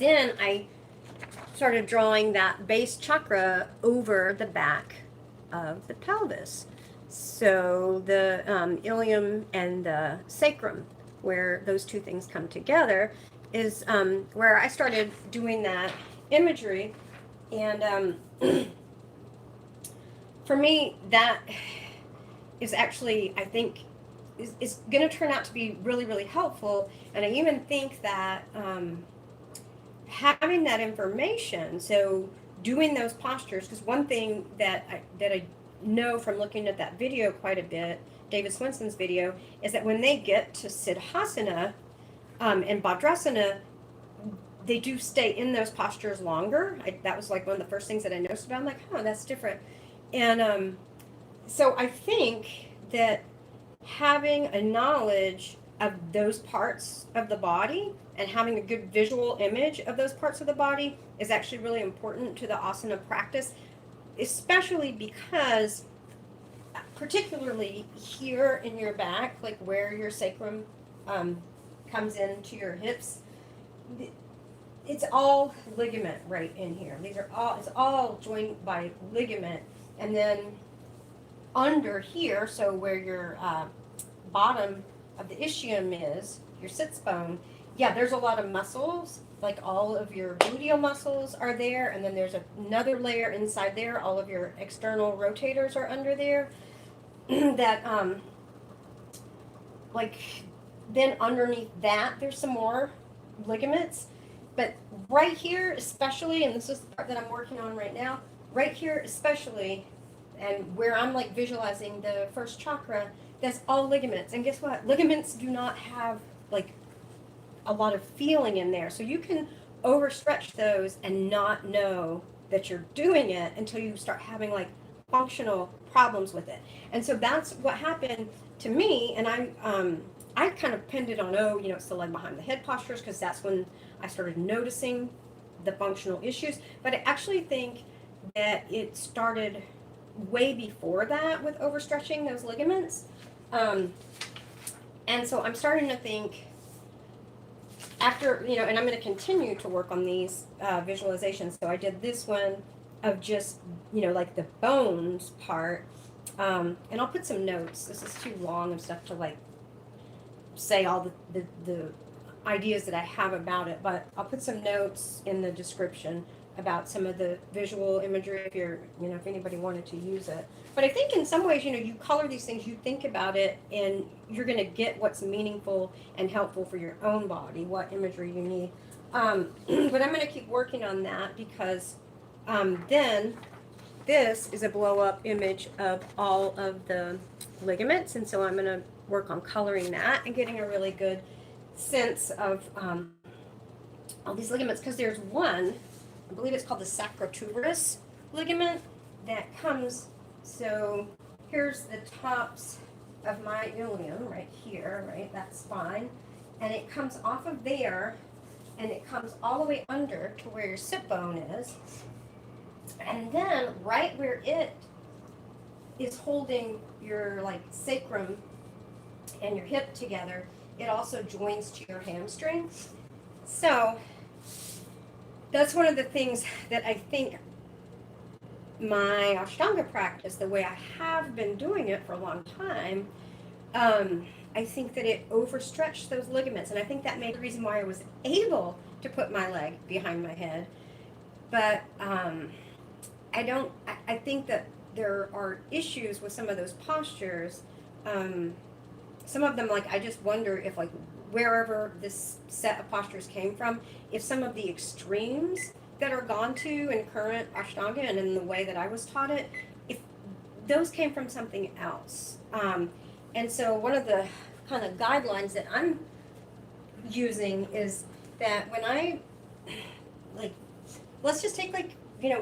then I started drawing that base chakra over the back of the pelvis. So the ilium and the sacrum, where those two things come together, is where I started doing that imagery. And for me, that is actually, I think, is going to turn out to be really, really helpful. And I even think that having that information, so doing those postures, because one thing that I know from looking at that video quite a bit, David Swenson's video, is that when they get to Siddhasana and Bhadrasana, they do stay in those postures longer. That was like one of the first things that I noticed about. I'm like, oh, that's different. And so I think that having a knowledge of those parts of the body and having a good visual image of those parts of the body is actually really important to the asana practice, especially because particularly here in your back, like where your sacrum comes into your hips, it's all ligament right in here. It's all joined by ligament. And then under here, so where your bottom of the ischium is, your sits bone, yeah, there's a lot of muscles, like all of your gluteal muscles are there, and then there's another layer inside there, all of your external rotators are under there, that, like, then underneath that, there's some more ligaments, but right here especially, and this is the part that I'm working on right now, right here especially, and where I'm like visualizing the first chakra, that's all ligaments. And guess what? Ligaments do not have like a lot of feeling in there. So you can overstretch those and not know that you're doing it until you start having like functional problems with it. And so that's what happened to me. And I kind of pinned it on, it's the leg behind the head postures, because that's when I started noticing the functional issues. But I actually think that it started way before that with overstretching those ligaments. And so I'm starting to think after, and I'm going to continue to work on these visualizations. So I did this one of just, like the bones part. And I'll put some notes. This is too long of stuff to like say all the ideas that I have about it, but I'll put some notes in the description about some of the visual imagery if you're, if anybody wanted to use it. But I think in some ways, you color these things, you think about it, and you're going to get what's meaningful and helpful for your own body, what imagery you need. But I'm going to keep working on that, because then this is a blow-up image of all of the ligaments, and so I'm going to work on coloring that and getting a really good sense of all these ligaments, because there's one, I believe it's called the sacrotuberous ligament, that comes, so here's the tops of my ilium right here, right, that spine, and it comes off of there, and it comes all the way under to where your sit bone is, and then right where it is holding your like sacrum and your hip together, it also joins to your hamstring. So that's one of the things that I think my Ashtanga practice, the way I have been doing it for a long time, I think that it overstretched those ligaments. And I think that made the reason why I was able to put my leg behind my head. But I think that there are issues with some of those postures. Some of them, like, I just wonder if, like, wherever this set of postures came from, if some of the extremes that are gone to in current Ashtanga and in the way that I was taught it, if those came from something else. And so one of the kind of guidelines that I'm using is that when I, like, let's just take, like,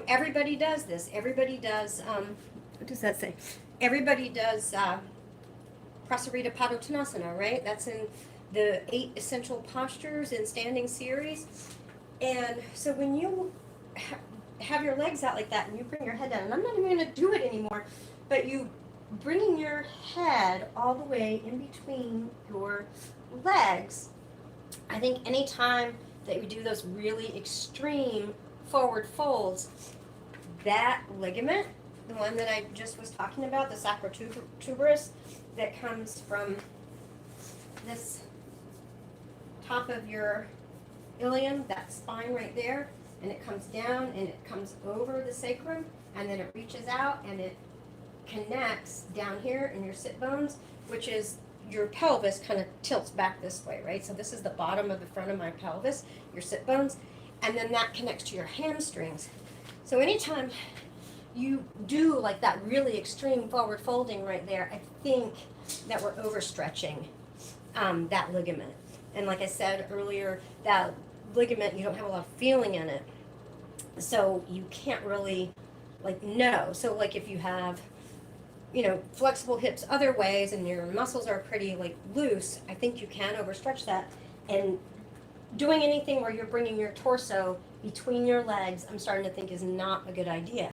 everybody does this. Everybody does, what does that say? Everybody does prasarita padottanasana, right? That's in the 8 essential postures in standing series. And so when you have your legs out like that and you bring your head down, and I'm not even going to do it anymore, but you bringing your head all the way in between your legs, I think anytime that we do those really extreme forward folds, that ligament, the one that I just was talking about, the sacrotuberous, that comes from this top of your ilium, that spine right there, and it comes down and it comes over the sacrum, and then it reaches out and it connects down here in your sit bones, which is your pelvis kind of tilts back this way, right? So this is the bottom of the front of my pelvis, your sit bones, and then that connects to your hamstrings. So anytime you do like that really extreme forward folding right there, I think that we're overstretching that ligament. And like I said earlier, that ligament, you don't have a lot of feeling in it. So you can't really like know. So like if you have, you know, flexible hips other ways and your muscles are pretty like loose, I think you can overstretch that. And doing anything where you're bringing your torso between your legs, I'm starting to think is not a good idea.